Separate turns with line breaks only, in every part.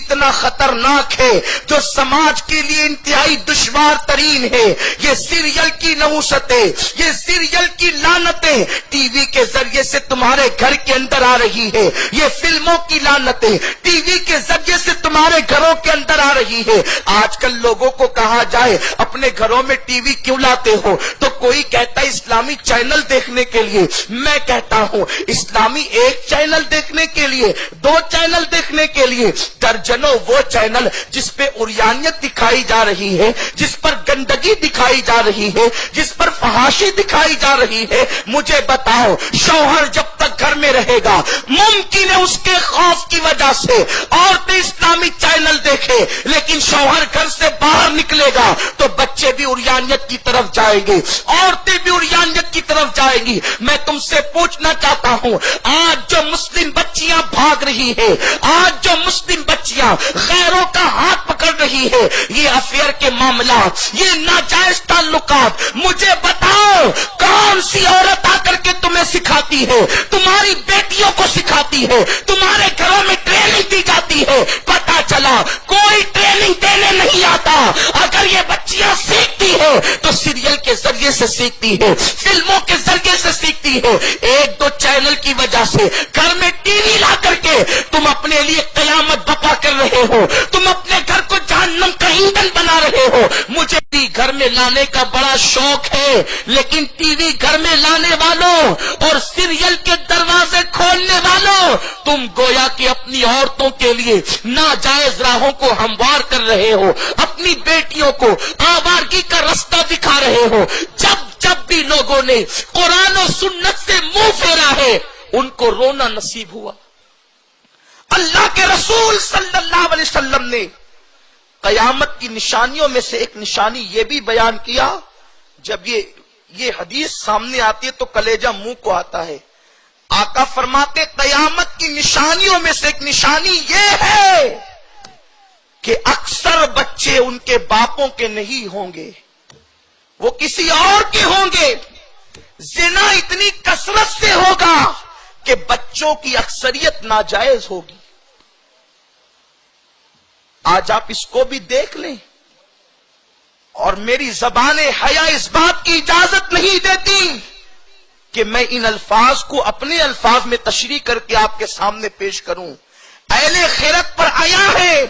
اتنا خطرناک ہے، جو سماج کے لیے انتہائی دشوار ترین ہے۔ یہ سیریل کی نحوستیں، یہ سیریل کی لعنتیں ٹی وی کے ذریعے سے تمہارے گھر کے اندر آ رہی ہے، یہ فلموں کی لعنتیں ٹی وی کے ذریعے سے تمہارے گھروں کے اندر آ رہی ہے۔ آج کل لوگوں کو کہا جائے اپنے گھروں میں ٹی وی کیوں لاتے ہو تو کوئی کہتا ہے اسلامی چینل دیکھنے کے لیے۔ میں کہتا ہوں اسلامی ایک چینل دیکھنے کے لیے، دو چینل دیکھنے کے لیے، درجنوں وہ چینل جس پہ عریانیت دکھائی جا رہی ہے، جس پر گندگی دکھائی جا رہی ہے، جس پر فحاشی دکھائی جا رہی ہے۔ مجھے بتاؤ شوہر جب تک گھر میں رہے گا ممکن ہے اس کے خوف کی وجہ سے عورتیں اسلامی چینل دیکھے، لیکن شوہر گھر سے باہر نکلے گا تو بچے بھی عریانیت کی طرف جائیں گے، عورتیں بھی عریانیت کی طرف جائیں گی۔ میں تم سے پوچھنا چاہتا ہوں آج جو مسلم بچیاں بھاگ رہی ہے، آج جو مسلم بچیاں غیروں کا ہاتھ پکڑ رہی ہے، یہ افیئر کے معاملات، یہ ناجائز تعلقات، مجھے بتاؤ کون سی عورت آ کر کے تمہیں سکھاتی ہے؟ تمہاری بیٹیوں کو سکھاتی ہے، تمہارے گھروں میں ٹریننگ دی جاتی ہے۔ پتا چلا کوئی ٹریننگ دینے نہیں آتا۔ اگر یہ بچیاں سیکھتی ہے تو سیریل کے ذریعے سے سیکھتی ہے، فلموں کے ذریعے سے سیکھتی ہے۔ ایک دو چینل کی وجہ سے گھر میں ٹی وی لا کر کے تم اپنے لیے قیامت بپا کر رہے ہو، تم اپنے گھر کو جہنم کا ایندھن بنا رہے ہو۔ مجھے بھی گھر میں لانے کا بڑا شوق ہے، لیکن ٹی وی گھر میں لانے والوں اور سیریل کے دروازے کھولنے والوں، تم گویا کہ اپنی عورتوں کے لیے ناجائز راہوں کو ہموار کر رہے ہو، اپنی بیٹیوں کو آوارگی کا رستہ دکھا رہے ہو۔ جب بھی لوگوں نے قرآن و سنت سے منہ پھیرا ہے ان کو رونا نصیب ہوا۔ اللہ کے رسول صلی اللہ علیہ وسلم نے قیامت کی نشانیوں میں سے ایک نشانی یہ بھی بیان کیا، جب یہ حدیث سامنے آتی ہے تو کلیجہ منہ کو آتا ہے۔ آقا فرماتے قیامت کی نشانیوں میں سے ایک نشانی یہ ہے کہ اکثر بچے ان کے باپوں کے نہیں ہوں گے، وہ کسی اور کے ہوں گے۔ زنا اتنی کثرت سے ہوگا کہ بچوں کی اکثریت ناجائز ہوگی۔ آج آپ اس کو بھی دیکھ لیں، اور میری زبان حیا اس بات کی اجازت نہیں دیتی کہ میں ان الفاظ کو اپنے الفاظ میں تشریح کر کے آپ کے سامنے پیش کروں۔ اہل خیرت پر آیا ہے،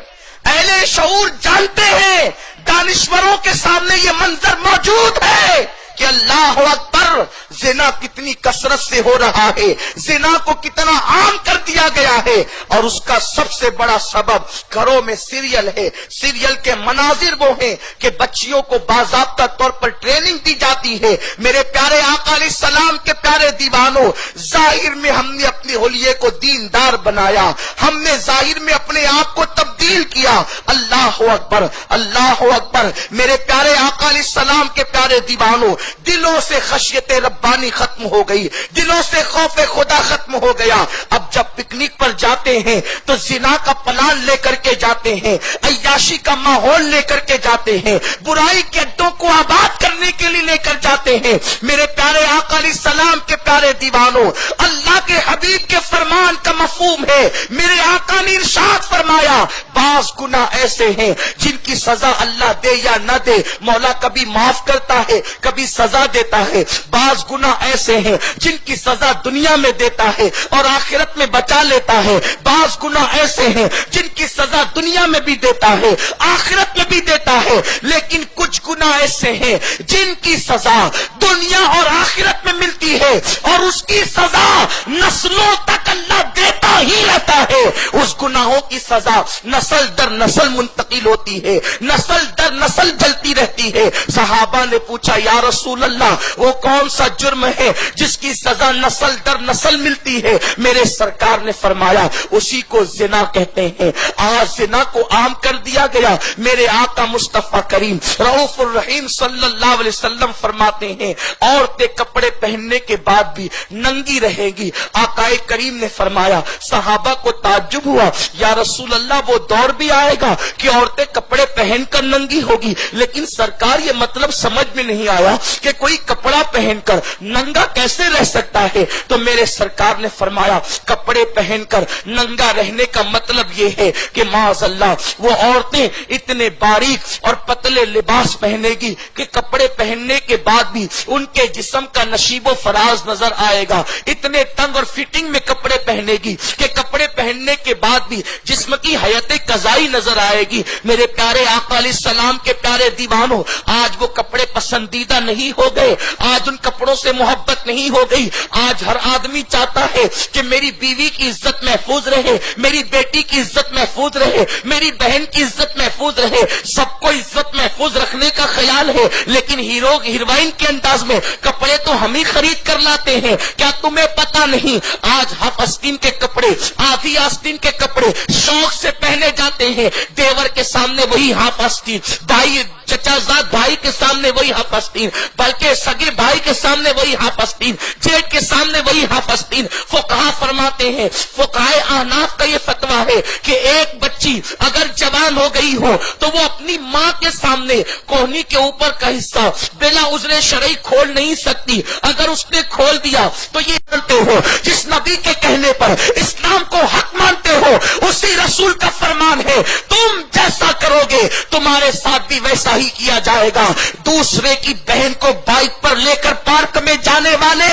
اہل شعور جانتے ہیں، دانشوروں کے سامنے یہ منظر موجود ہے کہ اللہ اکبر، زنا کتنی کثرت سے ہو رہا ہے، زنا کو کتنا عام کر دیا گیا ہے، اور اس کا سب سے بڑا سبب گھروں میں سیریل ہے۔ سیریل کے مناظر وہ ہیں کہ بچیوں کو باضابطہ طور پر ٹریننگ دی جاتی ہے۔ میرے پیارے آقا علیہ السلام کے پیارے دیوانوں، ظاہر میں ہم نے اپنے حلیے کو دیندار بنایا، ہم نے ظاہر میں اپنے آپ کو تبدیل کیا۔ اللہ اکبر، اللہ اکبر۔ میرے پیارے آقا علیہ السلام کے پیارے دیوانوں، دلوں سے خشیت ربانی ختم ہو گئی، دلوں سے خوف خدا ختم ہو گیا۔ اب جب پکنک پر جاتے ہیں تو زنا کا پلان لے کر کے جاتے ہیں، عیاشی کا ماحول لے کر کے جاتے ہیں، برائی کے اڈوں کو آباد کرنے کے لیے لے کر جاتے ہیں۔ میرے پیارے آقا علیہ السلام کے پیارے دیوانوں، اللہ کے حبیب کے فرمان کا مفہوم ہے، میرے آقا نے ارشاد فرمایا بعض گناہ ایسے ہیں جن کی سزا اللہ دے یا نہ دے مولا کبھی معاف کرتا ہے، کبھی سزا دیتا ہے۔ بعض گناہ ایسے ہیں جن کی سزا دنیا میں دیتا ہے اور آخرت میں بچا لیتا ہے۔ بعض گناہ ایسے ہیں جن کی سزا دنیا میں بھی دیتا ہے، آخرت میں بھی دیتا ہے، لیکن کچھ گناہ ایسے ہیں جن کی سزا دنیا اور آخرت میں ملتی ہے اور اس کی سزا نسلوں تک اللہ دیتا ہی رہتا ہے۔ اس گناہوں کی سزا نسل در نسل منتقل ہوتی ہے، نسل در نسل چلتی رہتی ہے۔ صحابہ نے پوچھا یا رسول اللہ وہ کون سا جرم ہے جس کی سزا نسل در نسل ملتی ہے؟ میرے سرکار نے فرمایا اسی کو زنا کہتے ہیں۔ آج زنا کو عام کر دیا گیا۔ میرے آقا مصطفیٰ کریم رؤوف الرحیم صلی اللہ علیہ وسلم فرماتے ہیں عورتیں کپڑے پہننے کے بعد بھی ننگی رہے گی۔ آقا کریم نے فرمایا، صحابہ کو تعجب ہوا یا رسول اللہ وہ دور دور بھی آئے گا کہ عورتیں کپڑے پہن کر ننگی ہوگی، لیکن سرکار یہ مطلب سمجھ میں نہیں آیا کہ کوئی کپڑا پہن کر ننگا کیسے رہ سکتا ہے. تو میرے سرکار نے فرمایا کپڑے پہن کر ننگا رہنے کا مطلب یہ ہے کہ معاذ اللہ وہ عورتیں اتنے باریک اور پتلے لباس پہنے گی کہ کپڑے پہننے کے بعد بھی ان کے جسم کا نشیب و فراز نظر آئے گا، اتنے تنگ اور فٹنگ میں کپڑے پہنے گی کہ کپڑے پہننے کے بعد بھی جسم کی حیات قضائی نظر آئے گی. میرے پیارے آقا علیہ السلام کے پیارے دیوانوں، آج وہ کپڑے پسندیدہ نہیں ہو گئے، آج ان کپڑوں سے محبت نہیں ہو گئی. آج ہر آدمی چاہتا ہے کہ میری بیوی کی عزت محفوظ رہے، میری بیٹی کی عزت محفوظ رہے، میری بہن کی عزت محفوظ رہے. سب کو عزت محفوظ رکھنے کا خیال ہے، لیکن ہیرو ہیروئن کے انداز میں کپڑے تو ہم ہی خرید کر لاتے ہیں. کیا تمہیں پتا نہیں آج ہاف آستین کے کپڑے، آدھی آستین کے کپڑے شوق سے پہنے جاتے ہیں. دیور کے سامنے وہی ہاف آستین، بھائی چچا زاد بھائی کے سامنے وہی ہاف آستین، بلکہ سگے بھائی کے سامنے وہی ہاف آستین، جیٹ کے سامنے وہی ہاف آستین. فقہا فرماتے ہیں، فقہائے احناف کا یہ فتویٰ ہے کہ ایک بچی اگر جوان ہو گئی ہو تو وہ اپنی ماں کے سامنے کوہنی کے اوپر کا حصہ بلا عذر شرعی کھول نہیں سکتی. اگر اس نے کھول دیا تو یہ مانتے ہو جس نبی کے کہنے پر اسلام کو حق مانتے ہو اسی رسول کا فرمان ہے، تم جیسا کرو گے تمہارے ساتھ بھی ویسا ہی کیا جائے گا. دوسرے کی بہن کو بائک پر لے کر پارک میں جانے والے،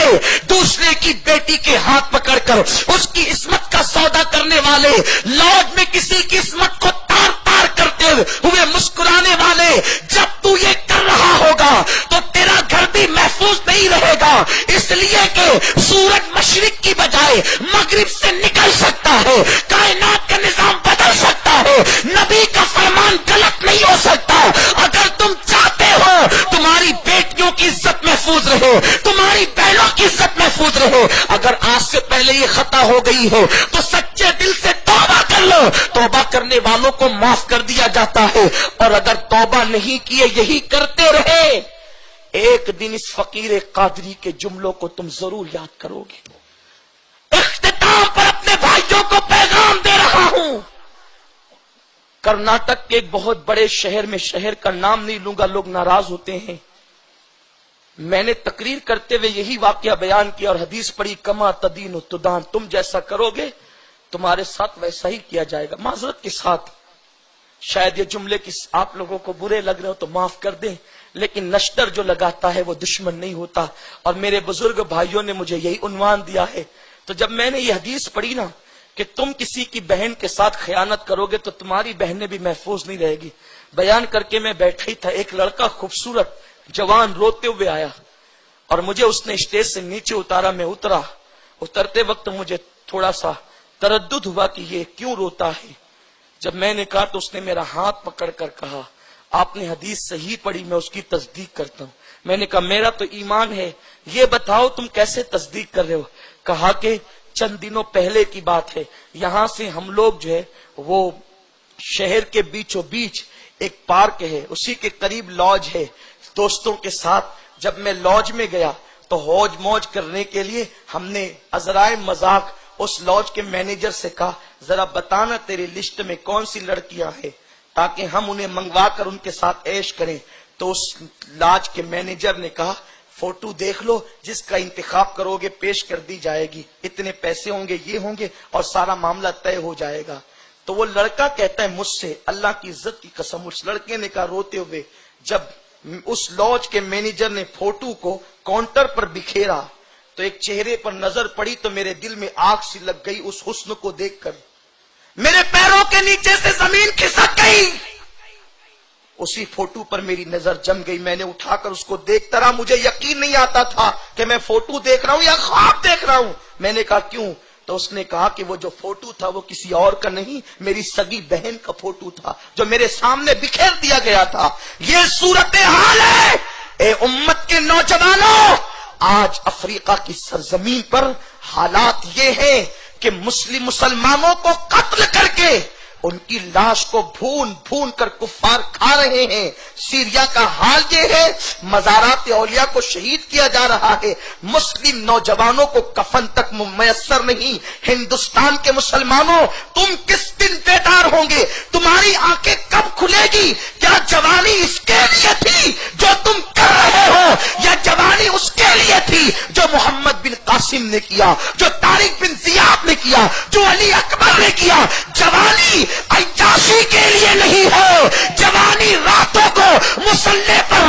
دوسرے کی بیٹی کے ہاتھ پکڑ کر اس کی عصمت کا سودا کرنے والے، لاڈج میں کسی کی عصمت کو تار تار کرتے ہوئے مسکرانے والے، جب تو یہ کر رہا ہوگا تو تیرا گھر بھی محفوظ نہیں رہے گا. اس لیے کہ سورج مشرق کی بجائے مغرب سے نکل سکتا ہے، کائنات کا نظام بدل سکتا ہے، نبی کا فرمان غلط نہیں ہو سکتا. اگر تم چاہتے ہو تمہاری بیٹیوں کی عزت محفوظ رہے، تمہاری بہنوں کی عزت محفوظ رہے، اگر آج سے پہلے یہ خطا ہو گئی ہے تو سچے دل سے توبہ کر لو. توبہ کرنے والوں کو معاف کر دیا جاتا ہے، اور اگر توبہ نہیں کیے یہی کرتے رہے، ایک دن اس فقیر قادری کے جملوں کو تم ضرور یاد کرو گے. اختتام پر اپنے بھائیوں کو پیغام دے رہا ہوں. کرناٹک کے ایک بہت بڑے شہر میں، شہر کا نام نہیں لوں گا لوگ ناراض ہوتے ہیں، میں نے تقریر کرتے ہوئے یہی واقعہ بیان کیا اور حدیث پڑھی، کما تدین و تدان، تم جیسا کرو گے تمہارے ساتھ ویسا ہی کیا جائے گا. معذرت کے ساتھ شاید یہ جملے آپ لوگوں کو برے لگ رہے ہو تو معاف کر دیں، لیکن نشتر جو لگاتا ہے وہ دشمن نہیں ہوتا. اور میرے بزرگ بھائیوں نے مجھے یہی عنوان دیا ہے. تو جب میں نے یہ حدیث پڑھی نا کہ تم کسی کی بہن کے ساتھ خیانت کرو گے تو تمہاری بہنیں بھی محفوظ نہیں رہے گی، بیان کر کے میں بیٹھا ہی تھا، ایک لڑکا خوبصورت جوان روتے ہوئے آیا اور مجھے اس نے اسٹیج سے نیچے اتارا. میں اترا، اترتے وقت مجھے تھوڑا سا تردد ہوا کہ یہ کیوں روتا ہے. جب میں نے کہا تو اس نے میرا ہاتھ پکڑ کر کہا آپ نے حدیث صحیح پڑھی، میں اس کی تصدیق کرتا ہوں. میں نے کہا میرا تو ایمان ہے، یہ بتاؤ تم کیسے تصدیق کر رہے ہو. کہا کہ چند دنوں پہلے کی بات ہے، یہاں سے ہم لوگ جو ہے وہ شہر کے بیچوں بیچ ایک پارک ہے، اسی کے قریب لاج ہے، دوستوں کے ساتھ جب میں لاج میں گیا تو ہوج موج کرنے کے لیے ہم نے عذرائے مذاق اس لاج کے مینیجر سے کہا ذرا بتانا تیری لسٹ میں کون سی لڑکیاں ہیں تاکہ ہم انہیں منگوا کر ان کے ساتھ عیش کریں. تو اس لاج کے مینیجر نے کہا فوٹو دیکھ لو، جس کا انتخاب کرو گے پیش کر دی جائے گی، اتنے پیسے ہوں گے، یہ ہوں گے، اور سارا معاملہ طے ہو جائے گا. تو وہ لڑکا کہتا ہے مجھ سے، اللہ کی عزت کی قسم، اس لڑکے نے کہا روتے ہوئے، جب اس لاج کے مینیجر نے فوٹو کو کاؤنٹر پر بکھیرا تو ایک چہرے پر نظر پڑی تو میرے دل میں آگ سی لگ گئی. اس حسن کو دیکھ کر میرے پیروں کے نیچے سے زمین کھسک گئی. اسی فوٹو پر میری نظر جم گئی. میں نے اٹھا کر اس کو دیکھتا رہا، مجھے یقین نہیں آتا تھا کہ میں فوٹو دیکھ رہا ہوں یا خواب دیکھ رہا ہوں. میں نے کہا کیوں؟ تو اس نے کہا کہ وہ جو فوٹو تھا وہ کسی اور کا نہیں، میری سگی بہن کا فوٹو تھا جو میرے سامنے بکھیر دیا گیا تھا. یہ صورتحال ہے اے امت کے نوجوانوں. آج افریقہ کی سرزمین پر حالات یہ ہیں کہ مسلمانوں کو قتل کر کے ان کی لاش کو بھون بھون کر کفار کھا رہے ہیں۔ سیریا کا حال یہ ہے، مزارات اولیاء کو شہید کیا جا رہا ہے، مسلم نوجوانوں کو کفن تک میسر نہیں۔ ہندوستان کے مسلمانوں، تم کس دن بیدار ہوں گے؟ تمہاری آنکھیں کب کھلے گی؟ کیا جوانی اس کے لیے تھی جو تم کر رہے ہو، یا جوانی اس کے لیے تھی جو محمد بن قاسم نے کیا، جو طارق بن زیاد نے کیا، جو علی اکبر نے کیا؟ جوانی عیاشی کے لیے نہیں ہے، جوانی راتوں کو مسلح پر